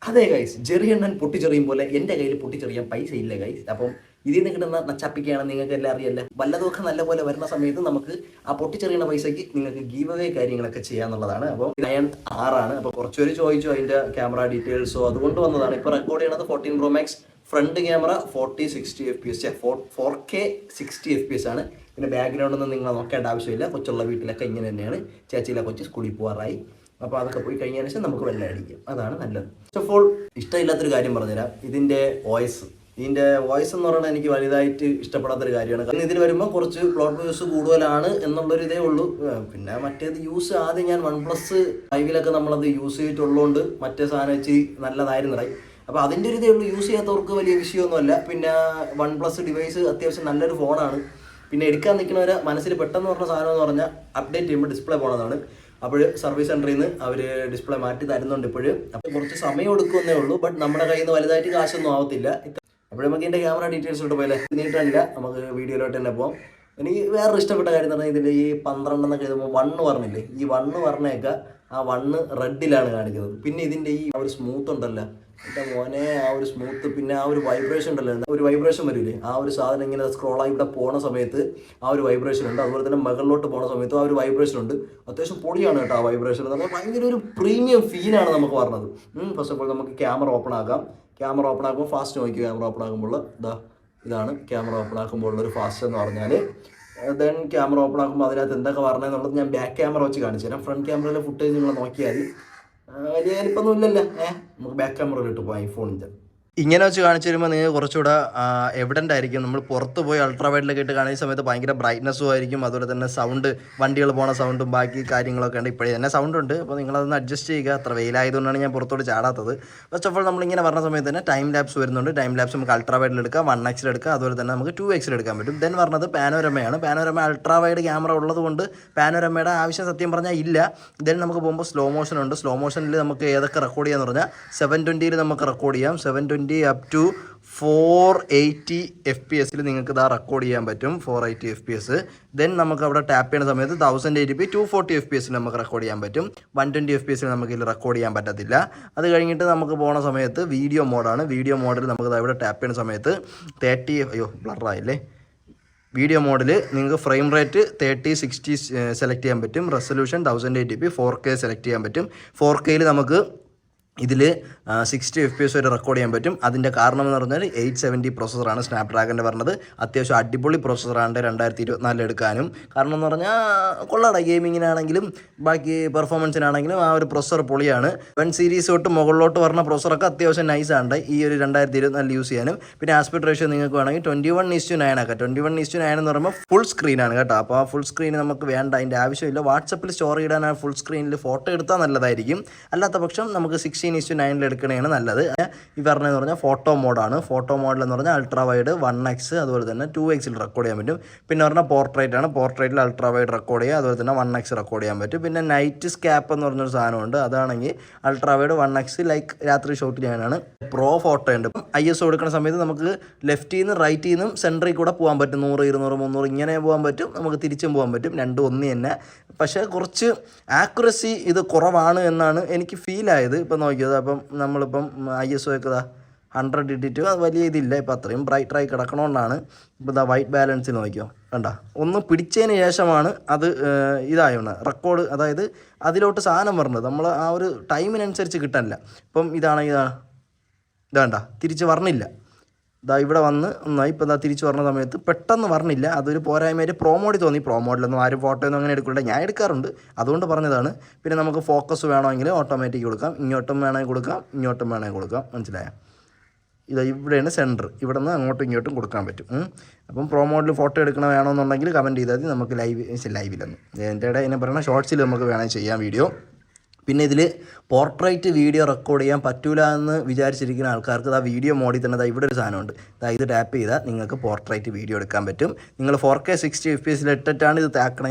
അതെ ഗൈസ്, ചെറിയണ്ണൻ പൊട്ടിച്ചെറിയും പോലെ എൻ്റെ കയ്യിൽ പൊട്ടിച്ചെറിയാൻ പൈസ ഇല്ല ഗൈസ്. അപ്പം ഇതിൽ നിന്ന് കിട്ടുന്ന നച്ചപ്പിക്കാണ് നിങ്ങൾക്ക് എല്ലാം അറിയല്ല. വല്ലതൊക്കെ നല്ലപോലെ വരുന്ന സമയത്ത് നമുക്ക് ആ പൊട്ടിച്ചെറിയുന്ന പൈസയ്ക്ക് നിങ്ങൾക്ക് ഗീവ് അവേ കാര്യങ്ങളൊക്കെ ചെയ്യാന്നുള്ളതാണ്. അപ്പോൾ 9R അപ്പോൾ കുറച്ചൊരു ചോദിച്ചു അതിൻ്റെ ക്യാമറ ഡീറ്റെയിൽസോ, അതുകൊണ്ട് വന്നതാണ്. ഇപ്പോൾ റെക്കോർഡ് ചെയ്യണത് 14 Pro Max front camera 40-60 FPS 4K 60 FPS ആണ്. പിന്നെ ബാക്ക്ഗ്രൗണ്ട് ഒന്നും നിങ്ങൾ നോക്കേണ്ട ആവശ്യമില്ല. കൊച്ചുള്ള വീട്ടിലൊക്കെ ഇങ്ങനെ തന്നെയാണ്. ചേച്ചിയിലെ കൊച്ച് സ്കൂളിൽ പോകാറായി. അപ്പോൾ അതൊക്കെ പോയി കഴിഞ്ഞതിന് ശേഷം നമുക്ക് വെള്ളം അടിക്കാം, അതാണ് നല്ലത്. ഫസ്റ്റ് ഓഫ് ഓൾ ഇഷ്ടമില്ലാത്തൊരു കാര്യം പറഞ്ഞുതരാം, ഇതിൻ്റെ വോയിസ് എന്ന് പറയുന്നത് എനിക്ക് വലുതായിട്ട് ഇഷ്ടപ്പെടാത്തൊരു കാര്യമാണ്. ഇതിൽ വരുമ്പോൾ കുറച്ച് പ്ലോട്ട് യൂസ് കൂടുതലാണ് എന്നുള്ളൊരു ഇതേ ഉള്ളൂ. പിന്നെ മറ്റേത് യൂസ് ആദ്യം ഞാൻ OnePlus 5 നമ്മളത് യൂസ് ചെയ്തിട്ടുള്ളതുകൊണ്ട് മറ്റേ സാധനം വെച്ച് നല്ലതായിരുന്നതായി. അപ്പോൾ അതിൻ്റെ ഒരു ഇതേ ഉള്ളൂ. യൂസ് ചെയ്യാത്തവർക്ക് വലിയ വിഷയമൊന്നുമല്ല. പിന്നെ OnePlus ഡിവൈസ് അത്യാവശ്യം നല്ലൊരു ഫോണാണ്. പിന്നെ എടുക്കാൻ നിൽക്കുന്നവരെ മനസ്സിൽ പെട്ടെന്ന് പറഞ്ഞ സാധനം എന്ന് പറഞ്ഞാൽ അപ്ഡേറ്റ് ചെയ്യുമ്പോൾ ഡിസ്പ്ലേ പോകണതാണ്. അപ്പോൾ സർവീസ് സെൻറ്ററിൽ നിന്ന് അവർ ഡിസ്പ്ലേ മാറ്റി തരുന്നുണ്ട് ഇപ്പോഴും. അപ്പോൾ കുറച്ച് സമയം എടുക്കുമെന്നേ ഉള്ളൂ. ബട്ട് നമ്മുടെ കയ്യിൽ നിന്ന് വലുതായിട്ട് കാശൊന്നും ആവത്തില്ല. അപ്പോൾ നമുക്ക് ഇതിൻ്റെ ക്യാമറ ഡീറ്റെയിൽസ് ഇട്ട് പോയല്ലേ, നീട്ടല്ല, നമുക്ക് വീഡിയോയിലോട്ട് തന്നെ പോകാം. എനിക്ക് വേറൊരു ഇഷ്ടപ്പെട്ട കാര്യം എന്ന് പറഞ്ഞാൽ ഇതിൽ ഈ 12 എന്നൊക്കെ എഴുതുമ്പോൾ 1 പറഞ്ഞില്ലേ, ഈ 1 പറഞ്ഞേക്ക ആ 1 റെഡിലാണ് കാണിക്കുന്നത്. പിന്നെ ഇതിൻ്റെ ഈ ഒരു സ്മൂത്ത് ഉണ്ടല്ലോ എൻ്റെ മോനെ, ആ ഒരു സ്മൂത്ത്, പിന്നെ ആ ഒരു വൈബ്രേഷൻ ഉണ്ടല്ലോ, ഒരു വൈബ്രേഷൻ വരില്ലേ, ആ ഒരു സാധനം ഇങ്ങനെ സ്ക്രോളായി ഇവിടെ പോണ സമയത്ത് ആ ഒരു വൈബ്രേഷൻ ഉണ്ട്. അതുപോലെ തന്നെ മുകളിലോട്ട് പോണ സമയത്ത് ആ ഒരു വൈബ്രേഷൻ ഉണ്ട്. അത്യാവശ്യം പൊളിയാണ് കേട്ടോ ആ വൈബ്രേഷൻ എന്ന് പറഞ്ഞാൽ. ഭയങ്കര ഒരു പ്രീമിയം ഫീലാണ് നമുക്ക് പറഞ്ഞത്. ഫസ്റ്റ് ഓഫ് ഓൾ നമുക്ക് ക്യാമറ ഓപ്പൺ ആക്കാം. ക്യാമറ ഓപ്പൺ ആക്കുമ്പോൾ ഫാസ്റ്റ് നോക്കി. ക്യാമറ ഓപ്പൺ ആക്കുമ്പോൾ ഇതാണ് ക്യാമറ ഓപ്പൺ ആക്കുമ്പോൾ ഉള്ളൊരു ഫാസ്റ്റ് എന്ന് പറഞ്ഞാൽ. ദെൻ ക്യാമറ ഓപ്പൺ ആക്കുമ്പോൾ അതിനകത്ത് എന്തൊക്കെ പറഞ്ഞതെന്നുള്ളത് ഞാൻ ബാക്ക് ക്യാമറ വെച്ച് കാണിച്ചു തരാം. ഫ്രണ്ട് ക്യാമറയിലെ ഫുട്ടേജ് നിങ്ങൾ നോക്കിയാൽ വലിയ വലിപ്പൊന്നും ഇല്ലല്ലോ. നമുക്ക് ബാക്ക് ക്യാമറ ഇട്ട് പോകാം ഐഫോണിൻ്റെ. ഇങ്ങനെ വെച്ച് കാണിച്ചു തരുമ്പോൾ നിങ്ങൾക്ക് കുറച്ചുകൂടെ എവിഡൻ്റ് ആയിരിക്കും. നമ്മൾ പുറത്ത് പോയി അൾട്രാ വൈഡിലൊക്കെ ഇട്ട് കാണിക്കുന്ന സമയത്ത് ഭയങ്കര ബ്രൈറ്റ്നസ്സും ആയിരിക്കും. അതുപോലെ തന്നെ സൗണ്ട്, വണ്ടികൾ പോണ സൗണ്ടും ബാക്കി കാര്യങ്ങളൊക്കെ ഉണ്ട്. ഇപ്പോഴേ തന്നെ സൗണ്ട് ഉണ്ട്. അപ്പോൾ നിങ്ങളതൊന്ന് അഡ്ജസ്റ്റ് ചെയ്യുക. അത്ര വെയിലായതുകൊണ്ടാണ് ഞാൻ പുറത്തോട്ട് ചാടാത്തത്. ഫസ്റ്റ് ഓഫ് ഓൾ നമ്മളിങ്ങനെ പറഞ്ഞ സമയത്ത് തന്നെ ടൈം ലാപ്സ് വരുന്നുണ്ട്. ടൈം ലാപ്സ് നമുക്ക് അൾട്രാ വൈഡിൽ എടുക്കാം, 1x എടുക്കാം, അതുപോലെ തന്നെ നമുക്ക് 2x എടുക്കാൻ പറ്റും. ദെൻ പറഞ്ഞത് പാനോരമയാണ്. പാനോരമ അൾട്രാ വൈഡ് ക്യാമറ ഉള്ളതുകൊണ്ട് പാനോരമയുടെ ആവശ്യം സത്യം പറഞ്ഞാൽ ഇല്ല. ദെൻ നമുക്ക് പോകുമ്പോൾ സ്ലോ മോഷൻ ഉണ്ട്. സ്ലോ മോഷനിൽ നമുക്ക് ഏതൊക്കെ റെക്കോർഡ് ചെയ്യാന്ന് പറഞ്ഞാൽ 720 നമുക്ക് റെക്കോർഡ് ചെയ്യാം. 720 അപ് ടു 480 FPS നിങ്ങൾക്ക് ഇതാ റെക്കോർഡ് ചെയ്യാൻ പറ്റും. 480 FPS. ദെൻ നമുക്ക് അവിടെ ടാപ്പ് ചെയ്യുന്ന സമയത്ത് 1080p 240 FPS നമുക്ക് റെക്കോർഡ് ചെയ്യാൻ പറ്റും. 120 FPS നമുക്ക് ഇതിൽ റെക്കോർഡ് ചെയ്യാൻ പറ്റത്തില്ല. അത് കഴിഞ്ഞിട്ട് നമുക്ക് പോകുന്ന സമയത്ത് വീഡിയോ മോഡാണ്. വീഡിയോ മോഡിൽ നമുക്ക് ഇവിടെ ടാപ്പ് ചെയ്യുന്ന സമയത്ത് 30 ബ്ലറായില്ലേ, വീഡിയോ മോഡിൽ നിങ്ങൾക്ക് ഫ്രെയിം റേറ്റ് 30-60 സെലക്ട് ചെയ്യാൻ പറ്റും. റെസൊല്യൂഷൻ 1080p 4K സെലക്ട് ചെയ്യാൻ പറ്റും. 4Kയിൽ നമുക്ക് ഇതിൽ 60 FPS വരെ റെക്കോർഡ് ചെയ്യാൻ പറ്റും. അതിൻ്റെ കാരണം എന്ന് പറഞ്ഞാൽ 870 പ്രോസസ്സറാണ് സ്നാപ്ഡ്രാഗൻ്റെ പറഞ്ഞത്. അത്യാവശ്യം അടിപൊളി പ്രോസസ്സറാണ് 2024 എടുക്കാനും. കാരണം എന്ന് പറഞ്ഞാൽ കൊള്ളാട, ഗെയിമിങ്ങിനാണെങ്കിലും ബാക്കി പെർഫോമൻസിനാണെങ്കിലും ആ ഒരു പ്രോസസ്സർ പൊളിയാണ്. 1 സീരീസ് തൊട്ട് മുകളിലോട്ട് പറഞ്ഞ പ്രോസസ്സറൊക്കെ അത്യാവശ്യം നൈസാണ് ഈ ഒരു 2024 യൂസ് ചെയ്യാനും. പിന്നെ ആസ്പെക്ട് റേഷ്യോ നിങ്ങൾക്ക് വേണമെങ്കിൽ 21:9 ആക്കാം. 21:9 എന്ന് പറയുമ്പോൾ ഫുൾ സ്ക്രീനാണ് കേട്ടോ. അപ്പോൾ ആ ഫുൾ സ്ക്രീൻ നമുക്ക് വേണ്ട, അതിൻ്റെ ആവശ്യമില്ല. വാട്സപ്പിൽ സ്റ്റോർ ചെയ്താൽ ആ ഫുൾ സ്ക്രീനിൽ ഫോട്ടോ എടുത്താൽ നല്ലതായിരിക്കും. അല്ലാത്ത പക്ഷം നമുക്ക് 16:9 എടുക്കണതാണ് നല്ലത്. ഈ പറഞ്ഞതെന്ന് പറഞ്ഞാൽ ഫോട്ടോ മോഡാണ്. ഫോട്ടോ മോഡിലെന്ന് പറഞ്ഞാൽ അൾട്രാ വൈഡ് 1x അതുപോലെ തന്നെ 2x റെക്കോർഡ് ചെയ്യാൻ പറ്റും. പിന്നെ പറഞ്ഞാൽ പോർട്രേറ്റ് ആണ്. പോർട്രേറ്റിൽ അൾട്രാ വൈഡ് റെക്കോർഡ് ചെയ്യുക, അതുപോലെ തന്നെ 1x റെക്കോർഡ് ചെയ്യാൻ പറ്റും. പിന്നെ നൈറ്റ് സ്കാപ്പ് എന്ന് പറഞ്ഞൊരു സാധനമുണ്ട്. അതാണെങ്കിൽ അൾട്രാ വൈഡ് 1x ലൈക്ക് രാത്രി ഷൂട്ട് ചെയ്യാനാണ്. പ്രോ ഫോട്ടോ ഉണ്ട്. ISO എടുക്കുന്ന സമയത്ത് നമുക്ക് ലെഫ്റ്റിൽ നിന്ന് റൈറ്റിൽ നിന്നും സെൻറ്ററിൽ കൂടെ പോകാൻ പറ്റും. 100, 200, 300 ഇങ്ങനെ പോകാൻ പറ്റും. നമുക്ക് തിരിച്ചും പോകാൻ പറ്റും. രണ്ടും ഒന്ന് തന്നെ. പക്ഷേ കുറച്ച് ആക്യുറസി ഇത് കുറവാണ് എന്നാണ് എനിക്ക് ഫീൽ ആയത്. ഇപ്പം നോക്കിയത്, അപ്പം നമ്മളിപ്പം ISO ഒക്കെ 100 ഇട്ടിട്ട് അത് വലിയ ഇതില്ല. ഇപ്പം അത്രയും ബ്രൈറ്റായി കിടക്കണോണ്ടാണ്. ഇപ്പോൾ ഇതാ വൈറ്റ് ബാലൻസിൽ നോക്കിയോ, കണ്ട ഒന്ന് പിടിച്ചതിന് ശേഷമാണ് അത് ഇതായത് റെക്കോർഡ്, അതായത് അതിലോട്ട് സാധനം പറഞ്ഞത് നമ്മൾ ആ ഒരു ടൈമിനനുസരിച്ച് കിട്ടാനില്ല. ഇപ്പം ഇതാണെങ്കിൽ ഇതാണ്ട തിരിച്ച് പറഞ്ഞില്ല. ഇതാ ഇവിടെ വന്ന് ഒന്നായി ഇപ്പോൾ ഇതാ തിരിച്ച് പറഞ്ഞ സമയത്ത് പെട്ടെന്ന് പറഞ്ഞില്ല. അതൊരു പോരായ്മയായിട്ട് പ്രോമോഡിൽ തോന്നി. പ്രോമോഡിലൊന്നും ആരും ഫോട്ടോയൊന്നും അങ്ങനെ എടുക്കില്ല. ഞാൻ എടുക്കാറുണ്ട്, അതുകൊണ്ട് പറഞ്ഞതാണ്. പിന്നെ നമുക്ക് ഫോക്കസ് വേണമെങ്കിൽ ഓട്ടോമാറ്റിക് കൊടുക്കാം. ഇങ്ങോട്ടും വേണമെങ്കിൽ കൊടുക്കാം, ഇങ്ങോട്ടും വേണമെങ്കിൽ കൊടുക്കാം. മനസ്സിലായോ? ഇത് ഇവിടെയാണ് സെൻറ്റർ. ഇവിടെ നിന്ന് അങ്ങോട്ടും ഇങ്ങോട്ടും കൊടുക്കാൻ പറ്റും. അപ്പം പ്രോമോഡിൽ ഫോട്ടോ എടുക്കണ വേണമെന്നുണ്ടെങ്കിൽ കമൻറ്റ് ചെയ്താൽ മതി. നമുക്ക് ലൈവിലൊന്നും എൻ്റെ ഇടയിൽ എന്നെ പറയുന്ന ഷോർട്സിൽ നമുക്ക് വേണമെങ്കിൽ ചെയ്യാം വീഡിയോ. പിന്നെ ഇതിൽ പോർട്രേറ്റ് വീഡിയോ റെക്കോർഡ് ചെയ്യാൻ പറ്റൂല എന്ന് വിചാരിച്ചിരിക്കുന്ന ആൾക്കാർക്ക് ആ വീഡിയോ മോഡിൽ തന്നെ ഇവിടെ ഒരു സാധനമുണ്ട്. ഇത് ടാപ്പ് ചെയ്താൽ നിങ്ങൾക്ക് പോർട്രേറ്റ് വീഡിയോ എടുക്കാൻ പറ്റും. നിങ്ങൾ 4K 60 FPS ഇട്ടിട്ടാണ് ഇത്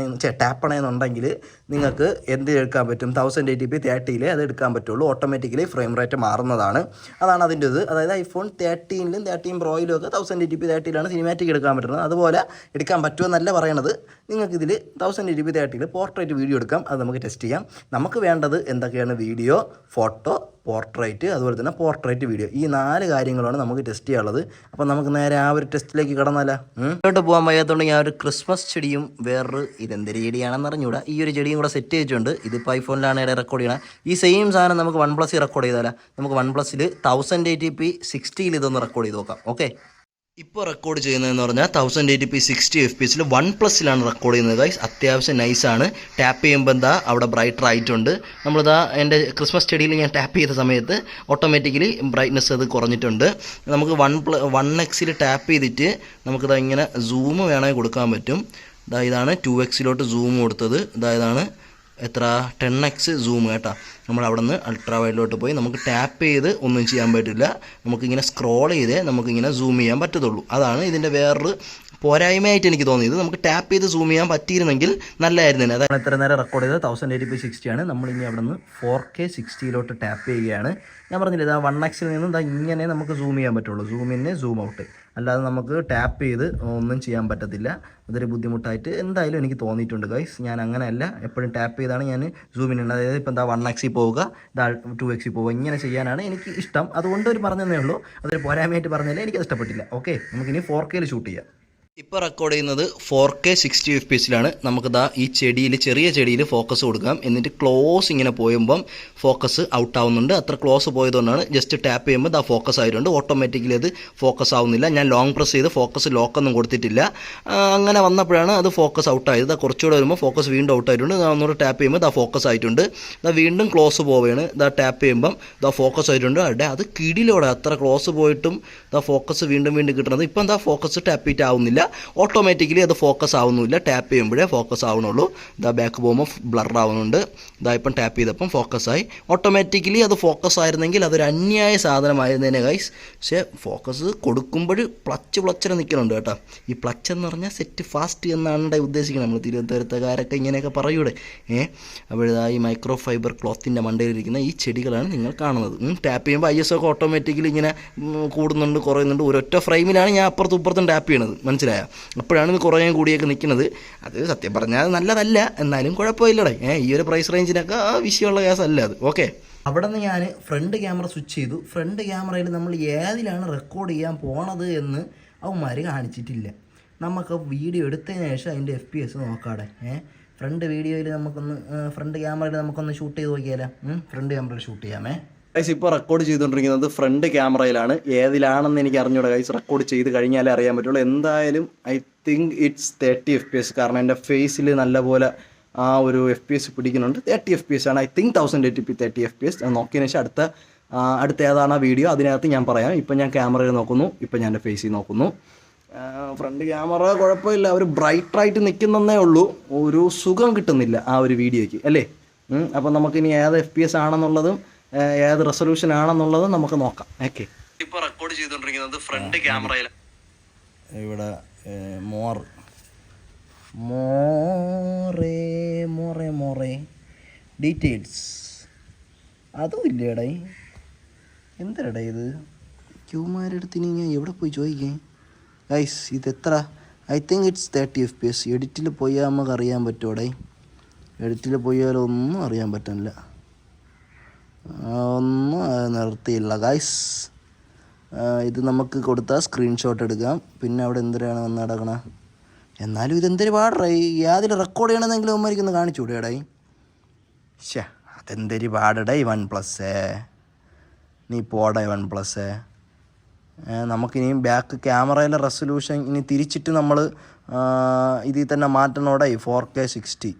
ടാപ്പണേന്നുണ്ടെങ്കിൽ നിങ്ങൾക്ക് എന്ത് എടുക്കാൻ പറ്റും? 1080p 30 അത് എടുക്കാൻ പറ്റുള്ളൂ. ഓട്ടോമാറ്റിക്കലി ഫ്രെയിം റേറ്റ് മാറുന്നതാണ്. അതാണ് അതിൻ്റെ ഇത്. അതായത് iPhone 13 13 Proയിലും ഒക്കെ 1080p 30 സിനിമാറ്റിക് എടുക്കാൻ പറ്റുന്നത്. അതുപോലെ എടുക്കാൻ പറ്റുമെന്നല്ല പറയണത്. നിങ്ങൾക്കിതിൽ 1080p 30 പോർട്രേറ്റ് വീഡിയോ എടുക്കാം. അത് നമുക്ക് ടെസ്റ്റ് ചെയ്യാം. നമുക്ക് വേണ്ടത് എന്തൊക്കെയാണ് വീഡിയോ, ഫോട്ടോ, പോർട്രേറ്റ്, അതുപോലെ തന്നെ പോർട്രേറ്റ് വീഡിയോ. ഈ 4 കാര്യങ്ങളാണ് നമുക്ക് ടെസ്റ്റ് ചെയ്യാനുള്ളത്. അപ്പോൾ നമുക്ക് നേരെ ആ ഒരു ടെസ്റ്റിലേക്ക് കടന്നാലോ. ഇങ്ങോട്ട് പോകാൻ വയ്യാത്തതുകൊണ്ട് ഞാൻ ഒരു ക്രിസ്മസ് ചെടിയും വേറൊരു ഇതെന്തൊരു ചെടിയാണെന്ന് അറിഞ്ഞൂടാ ഈ ഒരു ചെടിയും കൂടെ സെറ്റ് ചെയ്തിട്ടുണ്ട്. ഇതിപ്പോൾ ഐഫോണിലാണ് റെക്കോർഡ് ചെയ്യണം. ഈ സെയിം സാധനം നമുക്ക് OnePlus റെക്കോർഡ് ചെയ്താലോ. നമുക്ക് OnePlus 1080p 60 ഇതൊന്ന് റെക്കോർഡ് ചെയ്ത് നോക്കാം. ഓക്കെ, ഇപ്പോൾ റെക്കോർഡ് ചെയ്യുന്നതെന്ന് പറഞ്ഞാൽ 1080p 60 FPS OnePlus റെക്കോർഡ് ചെയ്യുന്നത് ഗൈസ്. അത്യാവശ്യം നൈസാണ്. ടാപ്പ് ചെയ്യുമ്പോൾ എന്താ അവിടെ ബ്രൈറ്റർ ആയിട്ടുണ്ട്. നമ്മളിതാ എൻ്റെ ക്രിസ്മസ് ചെടിയിൽ ഞാൻ ടാപ്പ് ചെയ്ത സമയത്ത് ഓട്ടോമാറ്റിക്കലി ബ്രൈറ്റ്നസ് അത് കുറഞ്ഞിട്ടുണ്ട്. നമുക്ക് 1x ടാപ്പ് ചെയ്തിട്ട് നമുക്കിതാ ഇങ്ങനെ സൂം വേണമെങ്കിൽ കൊടുക്കാൻ പറ്റും. ഇതാണ് 2x സൂം കൊടുത്തത്. ഇതാണ് എത്ര 10x സൂം കേട്ടോ. നമ്മൾ അവിടെ നിന്ന് അൾട്രാ വൈഡിലോട്ട് പോയി നമുക്ക് ടാപ്പ് ചെയ്ത് ഒന്നും ചെയ്യാൻ പറ്റില്ല. നമുക്കിങ്ങനെ സ്ക്രോൾ ചെയ്തേ നമുക്കിങ്ങനെ സൂം ചെയ്യാൻ പറ്റത്തുള്ളൂ. അതാണ് ഇതിൻ്റെ വേറൊരു പോരായ്മയായിട്ട് എനിക്ക് തോന്നിയത്. നമുക്ക് ടാപ്പ് ചെയ്ത് സൂം ചെയ്യാൻ പറ്റിയിരുന്നെങ്കിൽ നല്ലതായിരുന്നു. അതാണ് ഇത്ര നേരം റെക്കോർഡ് ചെയ്തത് 1080p 60 ആണ്. നമ്മളിനി അവിടെ നിന്ന് 4K 60 ടാപ്പ് ചെയ്യുകയാണ്. ഞാൻ പറഞ്ഞില്ല ഇതാ 1x നിന്ന് ഇങ്ങനെ നമുക്ക് സൂം ചെയ്യാൻ പറ്റുള്ളൂ. സൂം ഇൻ സൂം ഔട്ട്, അല്ലാതെ നമുക്ക് ടാപ്പ് ചെയ്ത് ഒന്നും ചെയ്യാൻ പറ്റത്തില്ല. അതൊരു ബുദ്ധിമുട്ടായിട്ട് എന്തായാലും എനിക്ക് തോന്നിയിട്ടുണ്ട് ഗൈസ്. ഞാൻ അങ്ങനെയല്ല, എപ്പോഴും ടാപ്പ് ചെയ്താണ് ഞാൻ സൂം ഇൻ. അതായത് ഇപ്പം എന്താ 1x പോവുക, 2x പോവുക, ഇങ്ങനെ ചെയ്യാനാണ് എനിക്ക് ഇഷ്ടം. അതുകൊണ്ട് ഒരു പറഞ്ഞതേ ഉള്ളൂ. അതൊരു പോരായ്മയായിട്ട് പറഞ്ഞാലേ എനിക്കത് ഇഷ്ടപ്പെട്ടില്ല. ഓക്കെ, നമുക്കിനി 4K ഷൂട്ട് ചെയ്യാം. ഇപ്പോൾ റെക്കോർഡ് ചെയ്യുന്നത് 4K 60 FPS നമുക്കിതാ ഈ ചെറിയ ചെടിയിൽ ഫോക്കസ് കൊടുക്കാം. എന്നിട്ട് ക്ലോസ് ഇങ്ങനെ പോയുമ്പം ഫോക്കസ് ഔട്ട് ആവുന്നുണ്ട്. അത്ര ക്ലോസ് പോയതുകൊണ്ടാണ് ജസ്റ്റ് ടാപ്പ് ചെയ്യുമ്പോൾ ഇതാ ഫോക്കസ് ആയിട്ടുണ്ട്. ഓട്ടോമാറ്റിക്കലി അത് ഫോക്കസ് ആവുന്നില്ല. ഞാൻ ലോങ് പ്രസ് ചെയ്ത് ഫോക്കസ് ലോക്കൊന്നും കൊടുത്തിട്ടില്ല. അങ്ങനെ വന്നപ്പോഴാണ് അത് ഫോക്കസ് ഔട്ട് ആയത്. കുറച്ചുകൂടെ വരുമ്പോൾ ഫോക്കസ് വീണ്ടും ഔട്ട് ആയിട്ടുണ്ട്. ഒന്നുകൂടെ ടാപ്പ് ചെയ്യുമ്പോൾ ഇതാ ഫോക്കസ് ആയിട്ടുണ്ട്. ഇതാ വീണ്ടും ക്ലോസ് പോവുകയാണ്. ഇതാ ടാപ്പ് ചെയ്യുമ്പം ഇതാ ഫോക്കസ് ആയിട്ടുണ്ട്. അത് കിടിലോടെ അത്ര ക്ലോസ് പോയിട്ടും ഇതാ ഫോക്കസ് വീണ്ടും കിട്ടുന്നത്. ഇപ്പം എന്താ ഫോക്കസ് ടാപ്പ് ചെയ്തിട്ട് ആവുന്നില്ല. ഓട്ടോമാറ്റിക്കലി അത് ഫോക്കസ് ആവുന്നില്ല. ടാപ്പ് ചെയ്യുമ്പോഴേ ഫോക്കസ് ആവുന്നുള്ളൂ. ഇതാ ബാക്ക് പോകുമ്പോൾ ബ്ലർ ആവുന്നുണ്ട്. ഇതാ ഇപ്പം ടാപ്പ് ചെയ്തപ്പം ഫോക്കസായി. ഓട്ടോമാറ്റിക്കലി അത് ഫോക്കസ് ആയിരുന്നെങ്കിൽ അതൊരു അന്യായ സാധനമായിരുന്നേനെ ഗൈസ്. പക്ഷേ ഫോക്കസ് കൊടുക്കുമ്പോൾ പ്ലച്ചര നിൽക്കുന്നുണ്ട് കേട്ടോ. ഈ പ്ലച്ച് എന്ന് പറഞ്ഞാൽ സെറ്റ് ഫാസ്റ്റ് എന്നാണ് ഉദ്ദേശിക്കുന്നത്. നമ്മൾ തിരുവനന്തപുരത്തുകാരൊക്കെ ഇങ്ങനെയൊക്കെ പറയൂടെ. അപ്പോഴാ ഈ മൈക്രോ ഫൈബർ ക്ലോത്തിൻ്റെ മണ്ടയിലിരിക്കുന്ന ഈ ചെടികളാണ് നിങ്ങൾ കാണുന്നത്. ടാപ്പ് ചെയ്യുമ്പോൾ ISO ഒക്കെ ഓട്ടോമാറ്റിക്കലി ഇങ്ങനെ കൂടുന്നുണ്ട്, കുറയുന്നുണ്ട്. ഒരൊറ്റ ഫ്രെയിമിലാണ് ഞാൻ അപ്പുറത്തും ഇപ്പുറത്തും ടാപ്പ് ചെയ്യണത്. മനസ്സിലായോ? അപ്പോഴാണ് ഇത് കുറേ കൂടിയൊക്കെ നിൽക്കുന്നത്. അത് സത്യം പറഞ്ഞാൽ നല്ലതല്ല, എന്നാലും കുഴപ്പമില്ലടേ. ഈ ഒരു പ്രൈസ് റേഞ്ചിനൊക്കെ വിഷയമുള്ള കേസല്ല അത്. ഓക്കെ, അവിടെ നിന്ന് ഞാൻ ഫ്രണ്ട് ക്യാമറ സ്വിച്ച് ചെയ്തു. ഫ്രണ്ട് ക്യാമറയിൽ നമ്മൾ ഏതിലാണ് റെക്കോർഡ് ചെയ്യാൻ പോണത് എന്ന് അവന്മാർ കാണിച്ചിട്ടില്ല. നമുക്ക് വീഡിയോ എടുത്തതിന് ശേഷം അതിൻ്റെ FPS നോക്കാടെ. ഫ്രണ്ട് വീഡിയോയിൽ ഫ്രണ്ട് ക്യാമറയിൽ നമുക്കൊന്ന് ഷൂട്ട് ചെയ്ത് നോക്കിയാലോ. ഫ്രണ്ട് ക്യാമറയിൽ ഷൂട്ട് ചെയ്യാമേ. ഗൈസ് ഇപ്പോൾ റെക്കോർഡ് ചെയ്തുകൊണ്ടിരിക്കുന്നത് ഫ്രണ്ട് ക്യാമറയിലാണ്. ഏതിലാണെന്ന് എനിക്ക് അറിഞ്ഞൂടാ ഗൈസ്. റെക്കോർഡ് ചെയ്ത് കഴിഞ്ഞാലേ അറിയാൻ പറ്റുള്ളൂ. എന്തായാലും ഐ തിങ്ക് ഇറ്റ്സ് 30 FPS. കാരണം എൻ്റെ ഫേസിൽ നല്ലപോലെ ആ ഒരു FPS പിടിക്കുന്നുണ്ട്. 30 FPS ആണ്. I think 1080p 30 FPS. നോക്കിയതിന് ശേഷം അടുത്ത ഏതാണ് ആ വീഡിയോ അതിനകത്ത് ഞാൻ പറയാം. ഇപ്പം ഞാൻ ക്യാമറയിൽ നോക്കുന്നു. ഇപ്പം ഞാൻ എൻ്റെ ഫേസിൽ നോക്കുന്നു. ഫ്രണ്ട് ക്യാമറ കുഴപ്പമില്ല. ഒരു ബ്രൈറ്റായിട്ട് നിൽക്കുന്നതേ ഉള്ളൂ. ഒരു സുഖം കിട്ടുന്നില്ല ആ ഒരു വീഡിയോയ്ക്ക്, അല്ലേ? അപ്പം നമുക്കിനി ഏത് FPS ആണെന്നുള്ളതും ഏത് റെസൊല്യൂഷൻ ആണെന്നുള്ളത് നമുക്ക് നോക്കാം. ഓക്കെ, ഇപ്പോൾ റെക്കോർഡ് ചെയ്തുകൊണ്ടിരിക്കുന്നത് ഫ്രണ്ട് ക്യാമറയിൽ. ഇവിടെ മോറെ ഡീറ്റെയിൽസ് അതും ഇല്ലേടേ. എന്തരടേ ഇത്? ക്യൂമാരെടുത്തിന് ഞാൻ എവിടെ പോയി ചോദിക്കേ ഗൈസ്? ഇതെത്ര? I think it's 30 FPS. എഡിറ്റിൽ പോയാൽ നമുക്ക് അറിയാൻ പറ്റുമോടേ? എഡിറ്റിൽ പോയാലൊന്നും അറിയാൻ പറ്റില്ല. ഒന്നും നിർത്തിയില്ല ഗൈസ്. ഇത് നമുക്ക് കൊടുത്താൽ സ്ക്രീൻഷോട്ട് എടുക്കാം. പിന്നെ അവിടെ എന്തിനാണ് വന്ന് നടക്കണേ? എന്നാലും ഇതെന്തൊരു പാടേ. യാതിൽ റെക്കോർഡ് ചെയ്യണമെന്നെങ്കിലും അവന്മാരിക്കൊന്ന് കാണിച്ചുകൂടെടേ? അതെന്തൊരു പാടടേ OnePlus. നീ പോടേ OnePlus. നമുക്കിനിയും ബാക്ക് ക്യാമറയിലെ റെസൊല്യൂഷൻ ഇനി തിരിച്ചിട്ട് നമ്മൾ ഇതിൽ തന്നെ മാറ്റണോടെ 4K 60.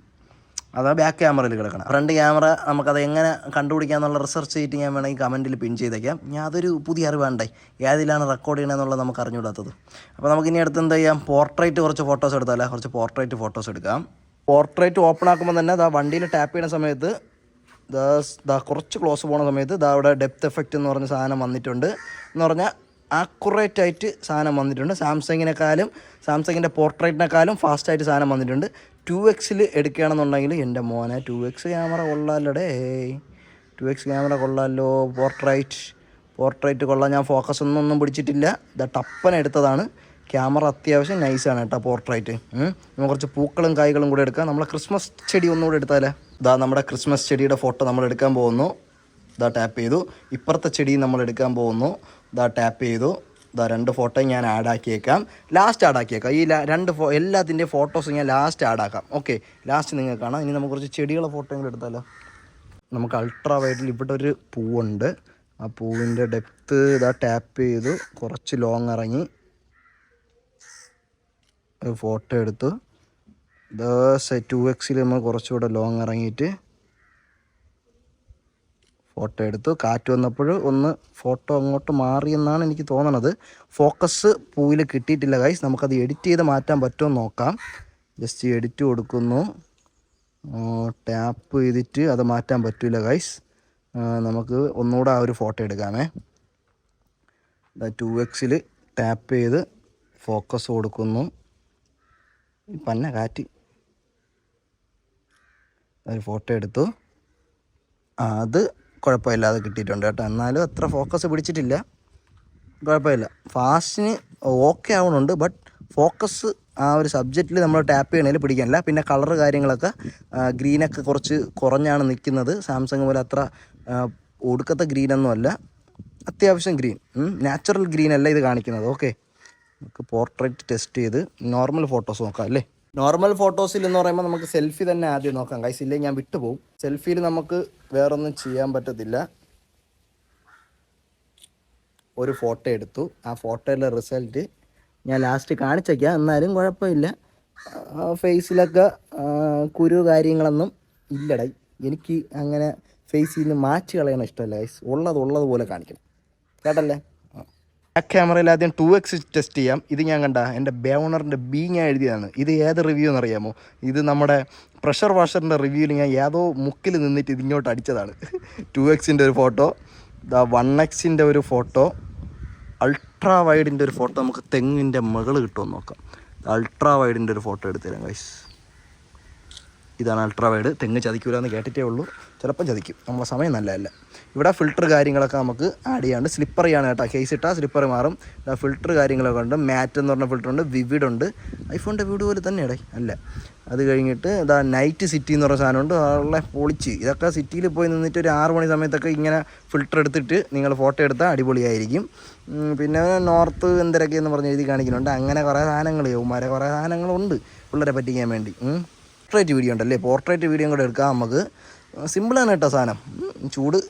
അതാ ബാക്ക് ക്യാമറയിൽ കിടക്കണം. ഫ്രണ്ട് ക്യാമറ നമുക്കത് എങ്ങനെ കണ്ടുപിടിക്കാമെന്നുള്ള റിസർച്ച് ചെയ്തിട്ട് ഞാൻ വേണമെങ്കിൽ കമൻറ്റിൽ പിൻ ചെയ്തേക്കാം. ഞാൻ അതൊരു പുതിയ അറിവാണ്ടേ ഏതിലാണ് റെക്കോർഡ് ചെയ്യണമെന്നുള്ളത് നമുക്ക് അറിഞ്ഞുകൂടാത്തത്. അപ്പോൾ നമുക്കിനി അടുത്ത് എന്താ ചെയ്യാം? പോർട്രേറ്റ് കുറച്ച് ഫോട്ടോസ് എടുത്താലേ. കുറച്ച് പോർട്രേറ്റ് ഫോട്ടോസ് എടുക്കാം. പോർട്രേറ്റ് ഓപ്പൺ ആക്കുമ്പോൾ തന്നെ വണ്ടിയിൽ ടാപ്പ് ചെയ്യുന്ന സമയത്ത് കുറച്ച് ക്ലോസ് പോകുന്ന സമയത്ത് അവിടെ ഡെപ്ത് എഫക്റ്റ് എന്ന് പറഞ്ഞ സാധനം വന്നിട്ടുണ്ട്. എന്ന് പറഞ്ഞാൽ ആക്യുറേറ്റ് ആയിട്ട് സാധനം വന്നിട്ടുണ്ട്. സാംസങ്ങിൻ്റെ പോർട്രേറ്റിനെക്കാളും ഫാസ്റ്റായിട്ട് സാധനം വന്നിട്ടുണ്ട്. 2x എടുക്കുകയാണെന്നുണ്ടെങ്കിൽ എൻ്റെ മോനെ 2x ക്യാമറ കൊള്ളാമല്ലോടേ. 2x ക്യാമറ കൊള്ളാമല്ലോ. പോർട്രേറ്റ് കൊള്ളാം. ഞാൻ ഫോക്കസ് ഒന്നും പിടിച്ചിട്ടില്ല. ടപ്പന എടുത്തതാണ്. ക്യാമറ അത്യാവശ്യം നൈസാണ് കേട്ടോ പോർട്രേറ്റ്. നമ്മൾ കുറച്ച് പൂക്കളും കായ്കളും കൂടെ എടുക്കാം. നമ്മളെ ക്രിസ്മസ് ചെടി ഒന്നുകൂടെ എടുത്താലേ. ഇതാ നമ്മുടെ ക്രിസ്മസ് ചെടിയുടെ ഫോട്ടോ നമ്മൾ എടുക്കാൻ പോകുന്നു. ഇതാ ടാപ്പ് ചെയ്തു. ഇപ്പുറത്തെ ചെടി നമ്മൾ എടുക്കാൻ പോകുന്നു. ഇതാ ടാപ്പ് ചെയ്തു. ഇതാ 2 ഫോട്ടോയും ഞാൻ ആഡാക്കിയേക്കാം. ലാസ്റ്റ് ആഡാക്കിയേക്കാം. ഈ എല്ലാത്തിൻ്റെയും ഫോട്ടോസ് ഞാൻ ലാസ്റ്റ് ആഡാക്കാം. ഓക്കെ, ലാസ്റ്റ് നിങ്ങൾക്ക് കാണാം. ഇനി നമുക്ക് കുറച്ച് ചെടികളുടെ ഫോട്ടോയും എടുത്താലോ. നമുക്ക് അൾട്രാ വൈഡിൽ ഇവിടെ ഒരു പൂവുണ്ട്. ആ പൂവിൻ്റെ ഡെപ്ത്ത് ഇതാ ടാപ്പ് ചെയ്തു. കുറച്ച് ലോങ് ഇറങ്ങി ഒരു ഫോട്ടോ എടുത്തു. ഇതാ 2x നമ്മൾ കുറച്ചുകൂടെ ലോങ് ഇറങ്ങിയിട്ട് ഫോട്ടോ എടുത്തു. കാറ്റ് വന്നപ്പോൾ ഒന്ന് ഫോട്ടോ അങ്ങോട്ട് മാറിയെന്നാണ് എനിക്ക് തോന്നണത്. ഫോക്കസ് പൂവിൽ കിട്ടിയിട്ടില്ല ഗൈസ്. നമുക്കത് എഡിറ്റ് ചെയ്ത് മാറ്റാൻ പറ്റുമോ നോക്കാം. ജസ്റ്റ് എഡിറ്റ് കൊടുക്കുന്നു. ടാപ്പ് ചെയ്തിട്ട് അത് മാറ്റാൻ പറ്റില്ല ഗൈസ്. നമുക്ക് ഒന്നുകൂടെ ആ ഒരു ഫോട്ടോ എടുക്കാമേ. 2x ടാപ്പ് ചെയ്ത് ഫോക്കസ് കൊടുക്കുന്നു. പന്ന കാറ്റ് ഒരു ഫോട്ടോ എടുത്തു. അത് കുഴപ്പമില്ലാതെ കിട്ടിയിട്ടുണ്ട് കേട്ടോ. എന്നാലും അത്ര ഫോക്കസ് പിടിച്ചിട്ടില്ല. കുഴപ്പമില്ല. ഫാസ്റ്റിന് ഓക്കെ ആവണുണ്ട്. ബട്ട് ഫോക്കസ് ആ ഒരു സബ്ജക്റ്റിൽ നമ്മൾ ടാപ്പ് ചെയ്യണതിൽ പിടിക്കാനില്ല. പിന്നെ കളർ കാര്യങ്ങളൊക്കെ ഗ്രീനൊക്കെ കുറച്ച് കുറഞ്ഞാണ് നിൽക്കുന്നത്. സാംസങ് പോലെ അത്ര ഒടുക്കത്തെ ഗ്രീനൊന്നും അല്ല. അത്യാവശ്യം ഗ്രീൻ, നാച്ചുറൽ ഗ്രീൻ അല്ല ഇത് കാണിക്കുന്നത്. ഓക്കെ, നമുക്ക് പോർട്രേറ്റ് ടെസ്റ്റ് ചെയ്ത് നോർമൽ ഫോട്ടോസ് നോക്കാം അല്ലേ. നോർമൽ ഫോട്ടോസിൽ എന്ന് പറയുമ്പോൾ നമുക്ക് സെൽഫി തന്നെ ആദ്യം നോക്കാം ഗൈസ്. ഇല്ലെങ്കിൽ ഞാൻ വിട്ടുപോകും. സെൽഫിയിൽ നമുക്ക് വേറൊന്നും ചെയ്യാൻ പറ്റത്തില്ല. ഒരു ഫോട്ടോ എടുത്തു. ആ ഫോട്ടോയിലെ റിസൾട്ട് ഞാൻ ലാസ്റ്റ് കാണിച്ചേക്കാം. എന്നാലും കുഴപ്പമില്ല. ഫേസിലൊക്കെ കുരു കാര്യങ്ങളൊന്നും ഇല്ലടായി. എനിക്ക് അങ്ങനെ ഫേസിൽ നിന്ന് മാറ്റി കളയണം ഇഷ്ടമല്ല ഗൈസ്. ഉള്ളതുപോലെ കാണിക്കണം കേട്ടല്ലേ. ബാക്ക് ക്യാമറയിൽ ആദ്യം 2x ടെസ്റ്റ് ചെയ്യാം. ഇത് ഞാൻ കണ്ട എൻ്റെ ബേണറിൻ്റെ ബി ഞാൻ എഴുതിയതാണ്. ഇത് ഏത് റിവ്യൂ എന്നറിയാമോ? ഇത് നമ്മുടെ പ്രഷർ വാഷറിൻ്റെ റിവ്യൂവിൽ ഞാൻ ഏതോ മുക്കിൽ നിന്നിട്ട് ഇതിങ്ങോട്ട് അടിച്ചതാണ്. 2x ഒരു ഫോട്ടോ, 1x ഒരു ഫോട്ടോ, അൾട്രാ വൈഡിൻ്റെ ഒരു ഫോട്ടോ. നമുക്ക് തെങ്ങിൻ്റെ മുകൾ കിട്ടുമെന്ന് നോക്കാം. അൾട്രാ വൈഡിൻ്റെ ഒരു ഫോട്ടോ എടുത്തുതരാം ഗൈസ്. ഇതാണ് അൾട്രാ വൈഡ്. തെങ്ങ് ചതിക്കൂലെന്ന് കേട്ടിട്ടേ ഉള്ളൂ. ചിലപ്പം ചതിക്കും. നമ്മളെ സമയം നല്ലതല്ല. ഇവിടെ ഫിൽറ്റർ കാര്യങ്ങളൊക്കെ നമുക്ക് ആഡ് ചെയ്യാണ്ട്. സ്ലിപ്പറിയാണ് കേട്ടോ. കേസ് ഇട്ടാൽ സ്ലിപ്പർ മാറും. ഫിൽറ്റർ കാര്യങ്ങളൊക്കെ ഉണ്ട്. മാറ്റ് എന്ന് പറഞ്ഞ ഫിൽറ്റർ ഉണ്ട്. വിവിഡ് ഉണ്ട്. ഐഫോണിൻ്റെ വീട് പോലെ തന്നെയാടേ അല്ല. അത് കഴിഞ്ഞിട്ട് ഇതാ നൈറ്റ് സിറ്റി എന്ന് പറഞ്ഞ സാധനമുണ്ട്. അതുള്ള പൊളിച്ച് ഇതൊക്കെ സിറ്റിയിൽ പോയി നിന്നിട്ട് ഒരു 6 മണി സമയത്തൊക്കെ ഇങ്ങനെ ഫിൽറ്റർ എടുത്തിട്ട് നിങ്ങൾ ഫോട്ടോ എടുത്താൽ അടിപൊളിയായിരിക്കും. പിന്നെ നോർത്ത് എന്തൊക്കെയെന്ന് പറഞ്ഞ് എഴുതി കാണിക്കുന്നുണ്ട്. അങ്ങനെ കുറേ സാധനങ്ങൾ യൗമാരെ കുറേ സാധനങ്ങളുണ്ട് പിള്ളേരെ പറ്റിക്കാൻ വേണ്ടി. പോർട്രേറ്റ് വീഡിയോ ഉണ്ടല്ലേ, പോർട്രേറ്റ് വീഡിയോ കൂടെ എടുക്കാം നമുക്ക്. സിമ്പിളാണ് കേട്ടോ സാധനം.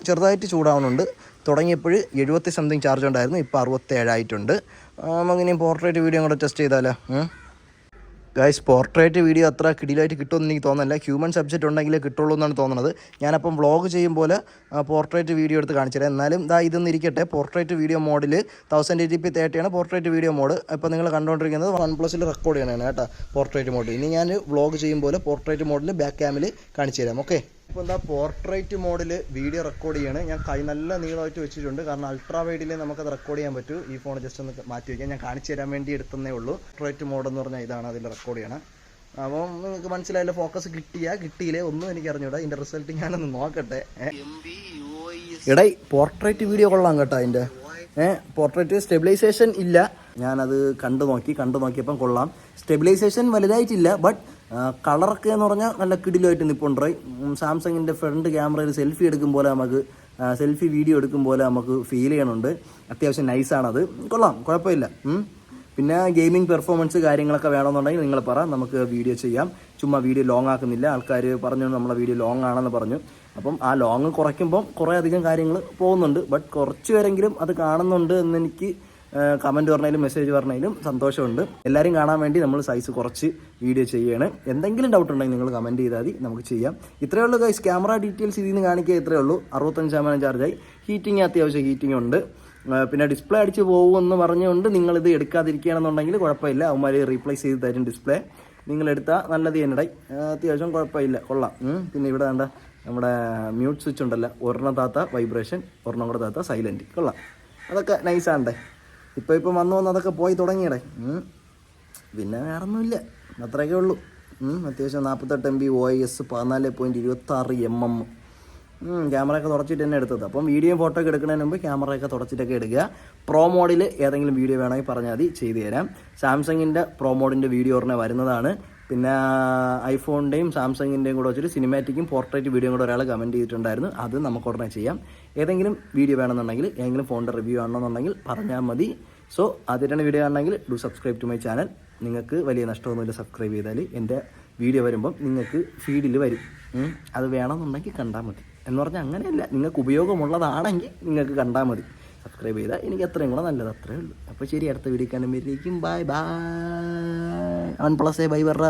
ചെറുതായിട്ട് ചൂടാവുന്നുണ്ട്. തുടങ്ങിയപ്പോൾ 70 സംതിങ് ചാർജ് ഉണ്ടായിരുന്നു. ഇപ്പോൾ 67 ആയിട്ടുണ്ട്. നമുക്കിനി പോർട്രേറ്റ് വീഡിയോ കൂടെ ടെസ്റ്റ് ചെയ്താലോ. ഗൈസ്, പോർട്രേറ്റ് വീഡിയോ അത്ര കിടിലായിട്ട് കിട്ടുമെന്ന് എനിക്ക് തോന്നുന്നില്ല. ഹ്യൂമൻ സബ്ജക്റ്റ് ഉണ്ടെങ്കിലേ കിട്ടുള്ളൂ എന്നാണ് തോന്നുന്നത്. ഞാനപ്പം വ്ളോഗ് ചെയ്യുമ്പോൾ പോർട്രേറ്റ് വീഡിയോ എടുത്ത് കാണിച്ചുതരാം. എന്നാലും ഇതൊന്നും ഇരിക്കട്ടെ. പോർട്രേറ്റ് വീഡിയോ മോഡിൽ 1080p 30 ആണ് പോർട്രേറ്റ് വീഡിയോ മോഡ്. ഇപ്പോൾ നിങ്ങൾ കണ്ടുകൊണ്ടിരിക്കുന്നത് OnePlus റെക്കോർഡ് ചെയ്യണതാണ് കേട്ടോ പോർട്രേറ്റ് മോഡ്. ഇനി ഞാൻ വ്ളോഗ് ചെയ്യുമ്പോൾ പോർട്രേറ്റ് മോഡിൽ ബാക്ക് ക്യാമിൽ കാണിച്ചു തരാം. ഓക്കെ, ഇപ്പോൾ പോർട്രേറ്റ് മോഡിൽ വീഡിയോ റെക്കോർഡ് ചെയ്യാണ്. ഞാൻ കൈ നല്ല നീളമായിട്ട് വെച്ചിട്ടുണ്ട്. കാരണം അൾട്രാ വൈഡിൽ നമുക്കത് റെക്കോർഡ് ചെയ്യാൻ പറ്റൂ. ഈ ഫോൺ ജസ്റ്റ് ഒന്ന് മാറ്റി വയ്ക്കാം. ഞാൻ കാണിച്ചു തരാൻ വേണ്ടി എടുത്തതേ ഉള്ളൂ. പോർട്രേറ്റ് മോഡ് എന്ന് പറഞ്ഞാൽ ഇതാണ്. അതിൽ റെക്കോർഡ് ചെയ്യണം. അപ്പം നിങ്ങൾക്ക് മനസ്സിലായില്ല. ഫോക്കസ് കിട്ടിയില്ലേ ഒന്നും എനിക്ക് അറിഞ്ഞൂടാ. ഇതിൻ്റെ റിസൾട്ട് ഞാനൊന്ന് നോക്കട്ടെ. ഇടയിൽ പോർട്രേറ്റ് വീഡിയോ കൊള്ളാം കേട്ടോ. അതിൻ്റെ പോർട്രേറ്റ് സ്റ്റെബിലൈസേഷൻ ഇല്ല. ഞാനത് കണ്ടു നോക്കിയപ്പം കൊള്ളാം. സ്റ്റെബിലൈസേഷൻ വലുതായിട്ടില്ല. ബട്ട് കളറൊക്കെ എന്ന് പറഞ്ഞാൽ നല്ല കിടിലായിട്ട് നിൽപ്പുണ്ടായി. സാംസങ്ങിൻ്റെ ഫ്രണ്ട് ക്യാമറയിൽ സെൽഫി വീഡിയോ എടുക്കും പോലെ നമുക്ക് ഫീൽ ചെയ്യണുണ്ട്. അത്യാവശ്യം നൈസാണത്. കൊള്ളാം, കുഴപ്പമില്ല. പിന്നെ ഗെയിമിംഗ് പെർഫോമൻസ് കാര്യങ്ങളൊക്കെ വേണമെന്നുണ്ടെങ്കിൽ നിങ്ങൾ പറ, നമുക്ക് വീഡിയോ ചെയ്യാം. ചുമ്മാ വീഡിയോ ലോങ് ആക്കുന്നില്ല. ആൾക്കാർ പറഞ്ഞു നമ്മളെ വീഡിയോ ലോങ് ആണെന്ന് പറഞ്ഞു. അപ്പം ആ ലോങ് കുറയ്ക്കുമ്പം കുറേ അധികം കാര്യങ്ങൾ പോകുന്നുണ്ട്. ബട്ട് കുറച്ച് പേരെങ്കിലും അത് കാണുന്നുണ്ട് എന്നെനിക്ക് കമൻറ്റ് പറഞ്ഞാലും മെസ്സേജ് പറഞ്ഞാലും സന്തോഷമുണ്ട്. എല്ലാവരും കാണാൻ വേണ്ടി നമ്മൾ സൈസ് കുറച്ച് വീഡിയോ ചെയ്യാണ്. എന്തെങ്കിലും ഡൗട്ട് ഉണ്ടെങ്കിൽ നിങ്ങൾ കമൻറ്റ് ചെയ്താൽ മതി, നമുക്ക് ചെയ്യാം. ഇത്രയേ ഉള്ളൂ ഗൈസ്. ക്യാമറ ഡീറ്റെയിൽസ് ഇതിൽ നിന്ന് കാണിക്കുക ഇത്രയേ ഉള്ളൂ. 65% ചാർജായി. ഹീറ്റിംഗ് അത്യാവശ്യം ഹീറ്റിംഗ് ഉണ്ട്. പിന്നെ ഡിസ്പ്ലേ അടിച്ച് പോകുമെന്ന് പറഞ്ഞുകൊണ്ട് നിങ്ങളിത് എടുക്കാതിരിക്കുകയാണെന്നുണ്ടെങ്കിൽ കുഴപ്പമില്ല. അവന്മാർ റീപ്ലേസ് ചെയ്ത് തരും ഡിസ്പ്ലേ. നിങ്ങളെടുത്താൽ നല്ലത് തന്നെടായി. അത്യാവശ്യം കുഴപ്പമില്ല, കൊള്ളാം. പിന്നെ ഇവിടെ വേണ്ട നമ്മുടെ മ്യൂട്ട് സ്വിച്ച് ഉണ്ടല്ലോ. ഒരെണ്ണം താത്ത വൈബ്രേഷൻ, ഒരെണ്ണം കൂടെ താത്ത സൈലൻറ്റ്. കൊള്ളാം, അതൊക്കെ നൈസാണ്ടേ. ഇപ്പോൾ വന്നു അതൊക്കെ പോയി തുടങ്ങിയടേ. പിന്നെ വേറൊന്നുമില്ല, അത്രയൊക്കെ ഉള്ളൂ. അത്യാവശ്യം 48 MB OIS 14.26 mm ക്യാമറയൊക്കെ തുടച്ചിട്ട് തന്നെ എടുത്തത്. അപ്പം വീഡിയോയും ഫോട്ടോ ഒക്കെ എടുക്കുന്നതിന് മുമ്പ് ക്യാമറയൊക്കെ തുടച്ചിട്ടൊക്കെ എടുക്കുക. പ്രോ മോഡിൽ ഏതെങ്കിലും വീഡിയോ വേണമെങ്കിൽ പറഞ്ഞാൽ മതി, ചെയ്തു തരാം. സാംസങ്ങിൻ്റെ പ്രോ മോഡിൻ്റെ വീഡിയോ ഉടനെ വരുന്നതാണ്. പിന്നെ ഐഫോണിൻ്റെയും സാംസങ്ങിൻ്റെയും കൂടെ വെച്ചിട്ട് സിനിമാറ്റിക്കും പോർട്രേറ്റ് വീഡിയോ കൂടെ ഒരാൾ കമൻറ്റ് ചെയ്തിട്ടുണ്ടായിരുന്നു. അത് നമുക്ക് ഉടനെ ചെയ്യാം. ഏതെങ്കിലും വീഡിയോ വേണമെന്നുണ്ടെങ്കിൽ, ഏതെങ്കിലും ഫോണിൻ്റെ റിവ്യൂ ആണെന്നുണ്ടെങ്കിൽ പറഞ്ഞാൽ മതി. സോ ആദ്യമായിട്ടാണ് വീഡിയോ ആണെങ്കിൽ do subscribe to my channel. നിങ്ങൾക്ക് വലിയ നഷ്ടമൊന്നുമില്ല സബ്സ്ക്രൈബ് ചെയ്താൽ. എൻ്റെ വീഡിയോ വരുമ്പം നിങ്ങൾക്ക് ഫീഡിൽ വരും. അത് വേണമെന്നുണ്ടെങ്കിൽ കണ്ടാൽ മതി. എന്ന് പറഞ്ഞാൽ അങ്ങനെയല്ല, നിങ്ങൾക്ക് ഉപയോഗമുള്ളതാണെങ്കിൽ നിങ്ങൾക്ക് കണ്ടാൽ മതി. സബ്സ്ക്രൈബ് ചെയ്താൽ എനിക്ക് അത്രയും കൂടെ നല്ലത്, അത്രയേ ഉള്ളൂ. അപ്പോൾ ശരി, അടുത്ത വീഡിയോ കാണുമ്പോഴേക്കും ബൈ ബൈ. OnePlus ബൈ പറ.